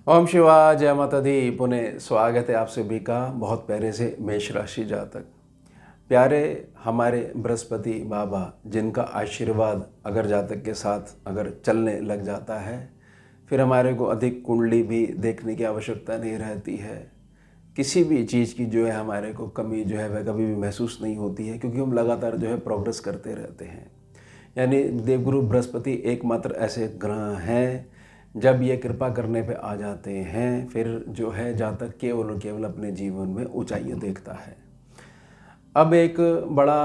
ओम शिवाय, जय माता दी। पुनः स्वागत है आप सभी का बहुत प्यारे से मेष राशि जातक। प्यारे हमारे बृहस्पति बाबा, जिनका आशीर्वाद अगर जातक के साथ अगर चलने लग जाता है, फिर हमारे को अधिक कुंडली भी देखने की आवश्यकता नहीं रहती है। किसी भी चीज़ की जो है हमारे को कमी जो है वह कभी भी महसूस नहीं होती है, क्योंकि हम लगातार जो है प्रोग्रेस करते रहते हैं। यानी देवगुरु बृहस्पति एकमात्र ऐसे ग्रह हैं, जब ये कृपा करने पे आ जाते हैं फिर जो है जातक केवल और केवल अपने जीवन में ऊंचाइयां देखता है। अब एक बड़ा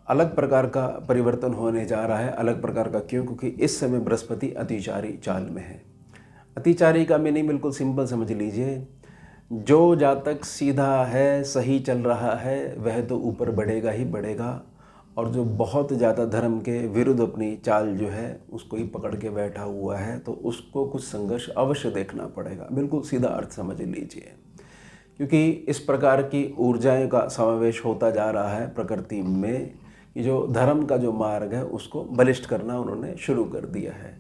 अलग प्रकार का परिवर्तन होने जा रहा है। अलग प्रकार का क्यों? क्योंकि इस समय बृहस्पति अतिचारी चाल में है। अतिचारी का मीनिंग बिल्कुल सिंपल समझ लीजिए। जो जातक सीधा है, सही चल रहा है, वह तो ऊपर बढ़ेगा ही बढ़ेगा, और जो बहुत ज़्यादा धर्म के विरुद्ध अपनी चाल जो है उसको ही पकड़ के बैठा हुआ है, तो उसको कुछ संघर्ष अवश्य देखना पड़ेगा। बिल्कुल सीधा अर्थ समझ लीजिए, क्योंकि इस प्रकार की ऊर्जाएं का समावेश होता जा रहा है प्रकृति में कि जो धर्म का जो मार्ग है उसको बलिष्ठ करना उन्होंने शुरू कर दिया है।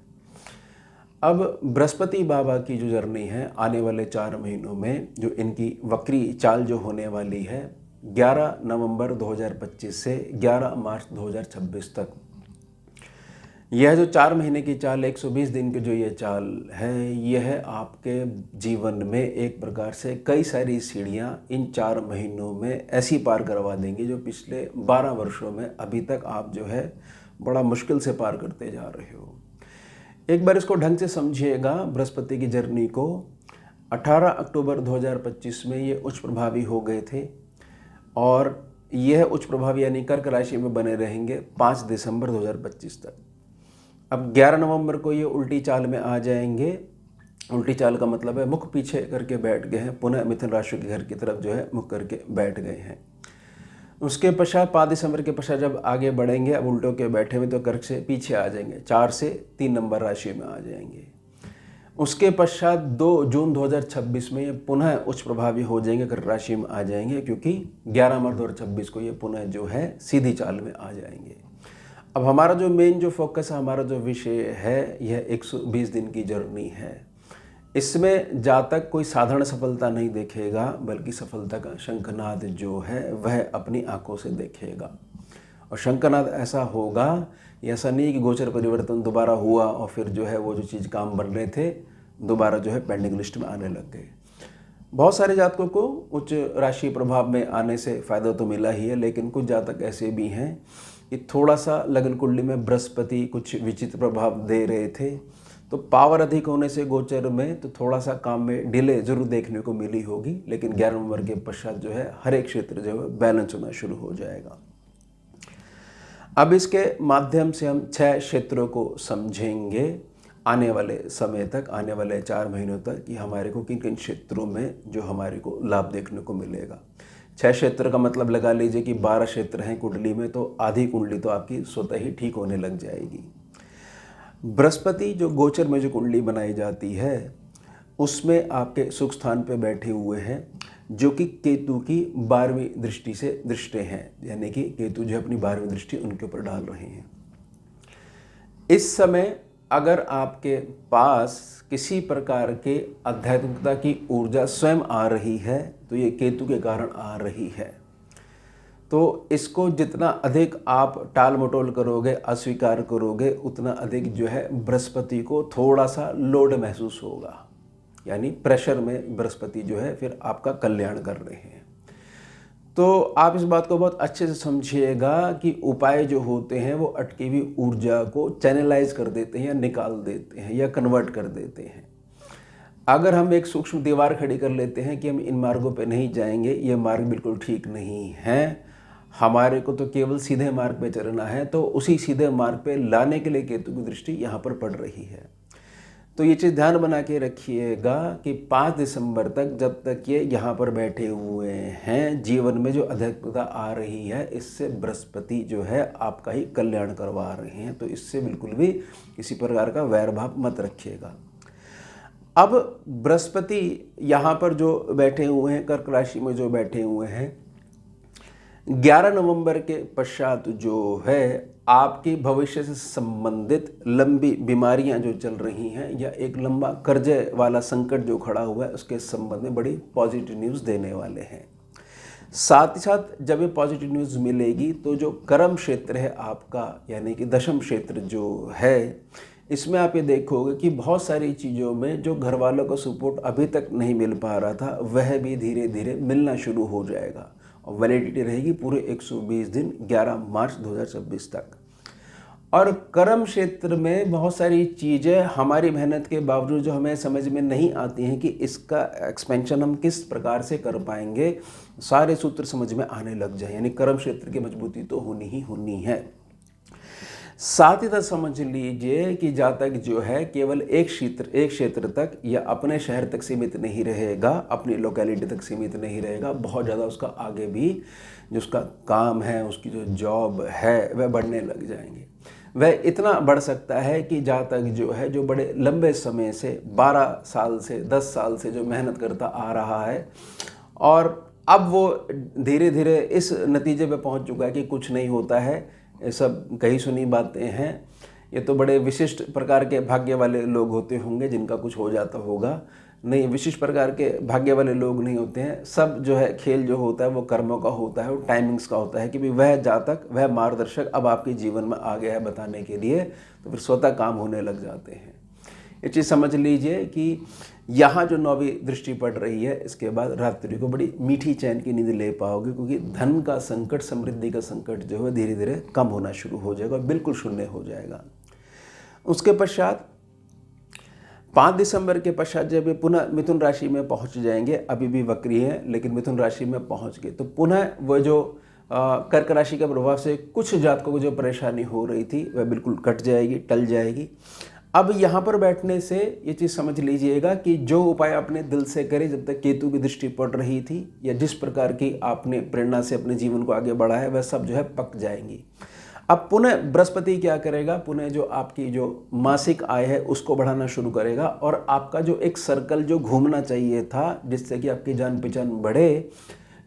अब बृहस्पति बाबा की जो जर्नी है आने वाले 4 महीनों में, जो इनकी वक्री चाल जो होने वाली है 11 नवंबर 2025 से 11 मार्च 2026 तक, यह जो 4 महीने की चाल, 120 दिन की जो ये चाल है, यह आपके जीवन में एक प्रकार से कई सारी सीढ़ियाँ इन 4 महीनों में ऐसी पार करवा देंगी जो पिछले 12 वर्षों में अभी तक आप जो है बड़ा मुश्किल से पार करते जा रहे हो। एक बार इसको ढंग से समझिएगा। बृहस्पति की जर्नी को 18 अक्टूबर 2025 में ये उच्च प्रभावी हो गए थे, और यह उच्च प्रभावी यानी कर्क राशि में बने रहेंगे 5 दिसंबर 2025 तक। अब 11 नवंबर को ये उल्टी चाल में आ जाएंगे। उल्टी चाल का मतलब है मुख पीछे करके बैठ गए हैं, पुनः मिथुन राशि के घर की तरफ जो है मुख करके बैठ गए हैं। उसके पश्चात 5 दिसंबर के पश्चात जब आगे बढ़ेंगे, अब उल्टो के बैठे हुए तो कर्क से पीछे आ जाएंगे, 4 से 3 नंबर राशि में आ जाएंगे। उसके पश्चात 2 जून 2026 में ये पुनः उच्च प्रभावी हो जाएंगे, कर्क राशि में आ जाएंगे, क्योंकि 11 मार्च 2026 को ये पुनः जो है सीधी चाल में आ जाएंगे। अब हमारा जो मेन जो फोकस है, हमारा जो विषय है, यह 120 दिन की जर्नी है। इसमें जातक कोई साधारण सफलता नहीं देखेगा, बल्कि सफलता का शंखनाद जो है वह अपनी आंखों से देखेगा। और शंखनाद ऐसा होगा, ऐसा नहीं कि गोचर परिवर्तन दोबारा हुआ और फिर जो है वो जो चीज़ काम बन रहे थे दोबारा जो है पेंडिंग लिस्ट में आने लग गए। बहुत सारे जातकों को उच्च राशि प्रभाव में आने से फ़ायदा तो मिला ही है, लेकिन कुछ जातक ऐसे भी हैं कि थोड़ा सा लगन कुंडली में बृहस्पति कुछ विचित्र प्रभाव दे रहे थे, तो पावर अधिक होने से गोचर में तो थोड़ा सा काम में डिले जरूर देखने को मिली होगी, लेकिन 11 नवंबर के पश्चात जो है हर एक क्षेत्र जो है बैलेंस होना शुरू हो जाएगा। अब इसके माध्यम से हम 6 क्षेत्रों को समझेंगे आने वाले समय तक, आने वाले 4 महीनों तक, कि हमारे को किन किन क्षेत्रों में जो हमारे को लाभ देखने को मिलेगा। 6 क्षेत्र का मतलब लगा लीजिए कि 12 क्षेत्र हैं कुंडली में, तो आधी कुंडली तो आपकी स्वतः ही ठीक होने लग जाएगी। बृहस्पति जो गोचर में जो कुंडली बनाई जाती है उसमें आपके सुख स्थान पे बैठे हुए हैं, जो कि केतु की 12वीं दृष्टि से दृष्टे हैं, यानी कि केतु जो अपनी 12वीं दृष्टि उनके ऊपर डाल रहे हैं। इस समय अगर आपके पास किसी प्रकार के आध्यात्मिकता की ऊर्जा स्वयं आ रही है, तो ये केतु के कारण आ रही है। तो इसको जितना अधिक आप टाल मटोल करोगे, अस्वीकार करोगे, उतना अधिक जो है बृहस्पति को थोड़ा सा लोड महसूस होगा, यानी प्रेशर में बृहस्पति जो है फिर आपका कल्याण कर रहे हैं। तो आप इस बात को बहुत अच्छे से समझिएगा कि उपाय जो होते हैं वो अटकी हुई ऊर्जा को चैनलाइज कर देते हैं, या निकाल देते हैं, या कन्वर्ट कर देते हैं। अगर हम एक सूक्ष्म दीवार खड़ी कर लेते हैं कि हम इन मार्गों पे नहीं जाएंगे, ये मार्ग बिल्कुल ठीक नहीं है, हमारे को तो केवल सीधे मार्ग पे चलना है, तो उसी सीधे मार्ग पे लाने के लिए केतु की दृष्टि यहाँ पर पड़ रही है। तो ये चीज़ ध्यान बना के रखिएगा कि 5 दिसंबर तक जब तक ये यहाँ पर बैठे हुए हैं, जीवन में जो अध्यक्षता आ रही है, इससे बृहस्पति जो है आपका ही कल्याण करवा रहे हैं। तो इससे बिल्कुल भी किसी प्रकार का वैर भाव मत रखिएगा। अब बृहस्पति यहाँ पर जो बैठे हुए हैं, कर्क राशि में जो बैठे हुए हैं, 11 नवंबर के पश्चात जो है आपके भविष्य से संबंधित लंबी बीमारियां जो चल रही हैं या एक लंबा कर्जे वाला संकट जो खड़ा हुआ है उसके संबंध में बड़ी पॉजिटिव न्यूज़ देने वाले हैं। साथ ही साथ जब ये पॉजिटिव न्यूज़ मिलेगी तो जो कर्म क्षेत्र है आपका यानी कि दशम क्षेत्र जो है, इसमें आप ये देखोगे कि बहुत सारी चीज़ों में जो घर वालों का सपोर्ट अभी तक नहीं मिल पा रहा था वह भी धीरे धीरे मिलना शुरू हो जाएगा और वैलिडिटी रहेगी पूरे 120 दिन 11 मार्च 2026 तक। और कर्म क्षेत्र में बहुत सारी चीज़ें हमारी मेहनत के बावजूद जो हमें समझ में नहीं आती हैं कि इसका एक्सपेंशन हम किस प्रकार से कर पाएंगे, सारे सूत्र समझ में आने लग जाए। यानी कर्म क्षेत्र की मजबूती तो होनी ही होनी है। साथ ही साथ समझ लीजिए कि जातक जो है केवल एक क्षेत्र तक या अपने शहर तक सीमित नहीं रहेगा, अपनी लोकेलिटी तक सीमित नहीं रहेगा, बहुत ज़्यादा उसका आगे भी जो उसका काम है, उसकी जो जॉब है वह बढ़ने लग जाएंगे। वह इतना बढ़ सकता है कि जातक जो है जो बड़े लंबे समय से 12 साल से 10 साल से जो मेहनत करता आ रहा है और अब वो धीरे धीरे इस नतीजे पे पहुंच चुका है कि कुछ नहीं होता है, ये सब कही सुनी बातें हैं, ये तो बड़े विशिष्ट प्रकार के भाग्य वाले लोग होते होंगे जिनका कुछ हो जाता होगा। नहीं, विशिष्ट प्रकार के भाग्य वाले लोग नहीं होते हैं। सब जो है खेल जो होता है वो कर्मों का होता है, वो टाइमिंग्स का होता है कि भाई वह जातक, वह मार्गदर्शक अब आपके जीवन में आ गया है बताने के लिए, तो फिर स्वतः काम होने लग जाते हैं। ये चीज़ समझ लीजिए कि यहाँ जो 9वीं दृष्टि पड़ रही है इसके बाद रात्रि को बड़ी मीठी चैन की नींद ले पाओगे, क्योंकि धन का संकट, समृद्धि का संकट जो है धीरे धीरे कम होना शुरू हो जाएगा, बिल्कुल शून्य हो जाएगा। उसके पश्चात 5 दिसंबर के पश्चात जब ये पुनः मिथुन राशि में पहुंच जाएंगे, अभी भी वक्री है लेकिन मिथुन राशि में पहुंच गए, तो पुनः वो जो कर्क राशि के प्रभाव से कुछ जातकों को जो परेशानी हो रही थी वह बिल्कुल कट जाएगी, टल जाएगी। अब यहाँ पर बैठने से ये चीज़ समझ लीजिएगा कि जो उपाय आपने दिल से करे जब तक केतु की दृष्टि पड़ रही थी या जिस प्रकार की आपने प्रेरणा से अपने जीवन को आगे बढ़ाया है वह सब जो है पक जाएंगी। अब पुनः बृहस्पति क्या करेगा, पुनः जो आपकी जो मासिक आय है उसको बढ़ाना शुरू करेगा और आपका जो एक सर्कल जो घूमना चाहिए था जिससे कि आपकी जान पहचान बढ़े,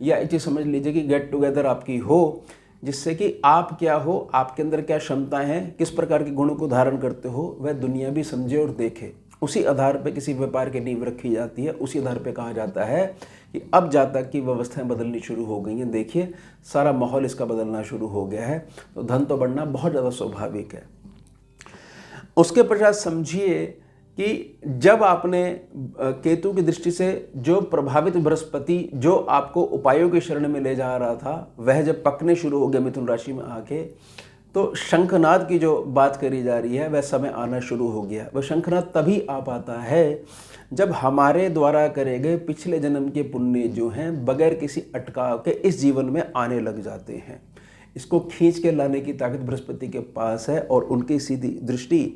या ये चीज़ समझ लीजिए कि गेट टुगेदर आपकी हो, जिससे कि आप क्या हो, आपके अंदर क्या क्षमताएं हैं, किस प्रकार के गुणों को धारण करते हो, वह दुनिया भी समझे और देखे। उसी आधार पे किसी व्यापार की नींव रखी जाती है, उसी आधार पे कहा जाता है कि अब जातक की व्यवस्थाएं बदलनी शुरू हो गई हैं। देखिए सारा माहौल इसका बदलना शुरू हो गया है, तो धन तो बढ़ना बहुत ज़्यादा स्वाभाविक है। उसके पश्चात समझिए कि जब आपने केतु की दृष्टि से जो प्रभावित बृहस्पति जो आपको उपायों की शरण में ले जा रहा था वह जब पकने शुरू हो गया मिथुन राशि में आके, तो शंखनाद की जो बात करी जा रही है वह समय आना शुरू हो गया। वह शंखनाद तभी आ पाता है जब हमारे द्वारा करे गए पिछले जन्म के पुण्य जो हैं बगैर किसी अटकाव के इस जीवन में आने लग जाते हैं। इसको खींच के लाने की ताकत बृहस्पति के पास है और उनकी सीधी दृष्टि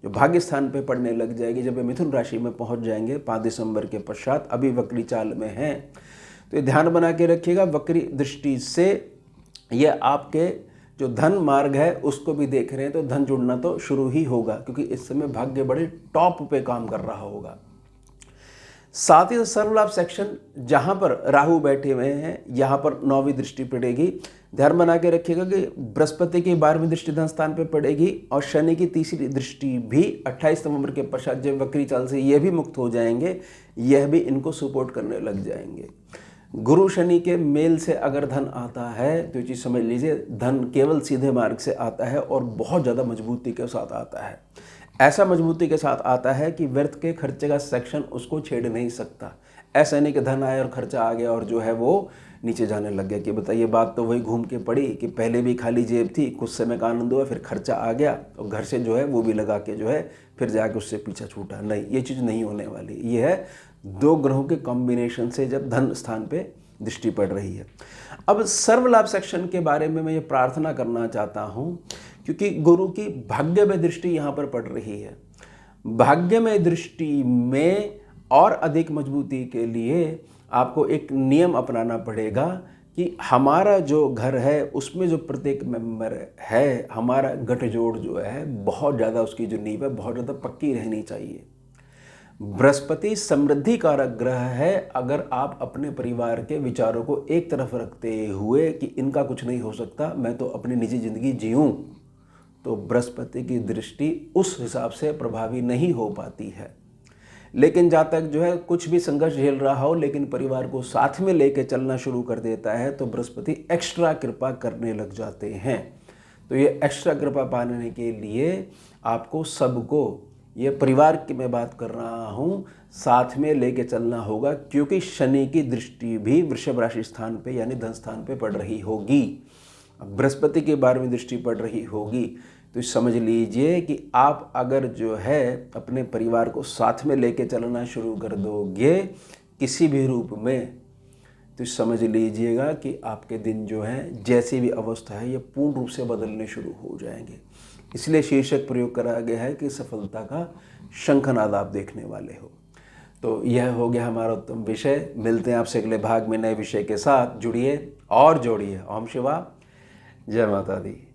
जो भाग्य स्थान पे पड़ने लग जाएगी जब वे मिथुन राशि में पहुंच जाएंगे 5 दिसंबर के पश्चात। अभी वक्री चाल में हैं, तो ये ध्यान बना के रखिएगा, वक्री दृष्टि से ये आपके जो धन मार्ग है उसको भी देख रहे हैं, तो धन जुड़ना तो शुरू ही होगा क्योंकि इस समय भाग्य बड़े टॉप पे काम कर रहा होगा। साथ ही सर्वलाभ सेक्शन जहां पर राहु बैठे हुए हैं यहाँ पर 9वीं दृष्टि पड़ेगी। ध्यान बना के रखिएगा कि बृहस्पति की 12वीं दृष्टि धन स्थान पे पड़ेगी और शनि की 3री दृष्टि भी 28 नवंबर के पश्चात जब वक्री चाल से यह भी मुक्त हो जाएंगे, यह भी इनको सपोर्ट करने लग जाएंगे। गुरु शनि के मेल से अगर धन आता है तो ये चीज़ समझ लीजिए धन केवल सीधे मार्ग से आता है और बहुत ज़्यादा मजबूती के साथ आता है। ऐसा मजबूती के साथ आता है कि व्यर्थ के खर्चे का सेक्शन उसको छेड़ नहीं सकता। ऐसा नहीं कि धन आया और खर्चा आ गया और जो है वो नीचे जाने लग गया कि बताइए, बात तो वही घूम के पड़ी कि पहले भी खाली जेब थी, कुछ समय का आनंद हुआ, फिर खर्चा आ गया और घर से जो है वो भी लगा के जो है फिर जाके उससे पीछा छूटा। नहीं, ये चीज़ नहीं होने वाली। ये है 2 ग्रहों के कॉम्बिनेशन से जब धन स्थान पे दृष्टि पड़ रही है। अब सर्वलाभ सेक्शन के बारे में मैं ये प्रार्थना करना चाहता हूँ क्योंकि गुरु की भाग्यमय दृष्टि यहाँ पर पड़ रही है। भाग्यमय दृष्टि में और अधिक मजबूती के लिए आपको एक नियम अपनाना पड़ेगा कि हमारा जो घर है उसमें जो प्रत्येक मेंबर है, हमारा गठजोड़ जो है बहुत ज़्यादा, उसकी जो नींव है बहुत ज़्यादा पक्की रहनी चाहिए। बृहस्पति समृद्धि कारक ग्रह है। अगर आप अपने परिवार के विचारों को एक तरफ रखते हुए कि इनका कुछ नहीं हो सकता, मैं तो अपनी निजी जिंदगी जीऊँ, तो बृहस्पति की दृष्टि उस हिसाब से प्रभावी नहीं हो पाती है। लेकिन जहाँ तक जो है कुछ भी संघर्ष झेल रहा हो लेकिन परिवार को साथ में लेके चलना शुरू कर देता है, तो बृहस्पति एक्स्ट्रा कृपा करने लग जाते हैं। तो ये एक्स्ट्रा कृपा पाने के लिए आपको सबको, ये परिवार की मैं बात कर रहा हूँ, साथ में लेके चलना होगा, क्योंकि शनि की दृष्टि भी वृषभ राशि स्थान पे यानी धन स्थान पे पड़ रही होगी। अब बृहस्पति के बारे में दृष्टि पड़ रही होगी, तो समझ लीजिए कि आप अगर जो है अपने परिवार को साथ में लेके चलना शुरू कर दोगे किसी भी रूप में, तो समझ लीजिएगा कि आपके दिन जो है, जैसी भी अवस्था है, ये पूर्ण रूप से बदलने शुरू हो जाएंगे। इसलिए शीर्षक प्रयोग करा गया है कि सफलता का शंखनाद आप देखने वाले हो। तो यह हो गया हमारा उत्तम विषय। मिलते हैं आपसे अगले भाग में नए विषय के साथ। जुड़िए और जोड़िए। ओम शिवा, जय माता दी।